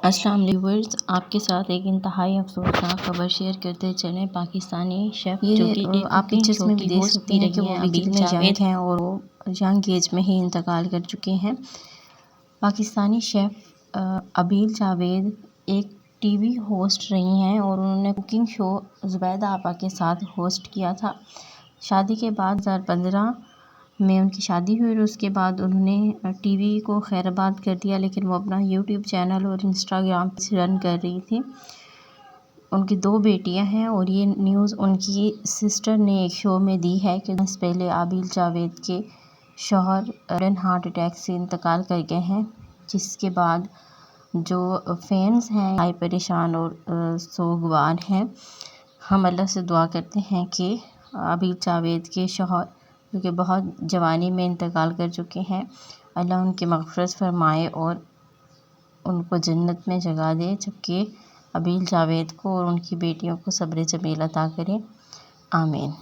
अस्सलाम व्यूअर्स, आपके साथ एक इंतहाई अफसोसनाक खबर शेयर करते चलें। पाकिस्तानी शेफ जो कि आप पिक्चर्स में भी देख सकती हैं कि वो अभी में यंग हैं और वो यंग एज में ही इंतकाल कर चुके हैं। पाकिस्तानी शेफ अबील जावेद एक टीवी होस्ट रही हैं और उन्होंने कुकिंग शो ज़ुबैदा आपा के साथ होस्ट किया था। शादी के बाद 2015 में उनकी शादी हुई और उसके बाद उन्होंने टीवी को खैराबाद कर दिया, लेकिन वो अपना यूट्यूब चैनल और इंस्टाग्राम रन कर रही थी। उनकी 2 बेटियां हैं और ये न्यूज़ उनकी सिस्टर ने एक शो में दी है कि पहले आबिल जावेद के शौहर सडन हार्ट अटैक से इंतकाल कर गए हैं, जिसके बाद जो फैंस हैं हाई परेशान और सोगवार हैं। हम अल्लाह से दुआ करते हैं कि आबिल जावेद के शौहर जो कि बहुत जवानी में इंतकाल कर चुके हैं, अल्लाह उनकी मग़फ़िरत फ़रमाए और उनको जन्नत में जगह दे, जबकि अबील जावेद को और उनकी बेटियों को सब्र जमील अता करे। आमीन।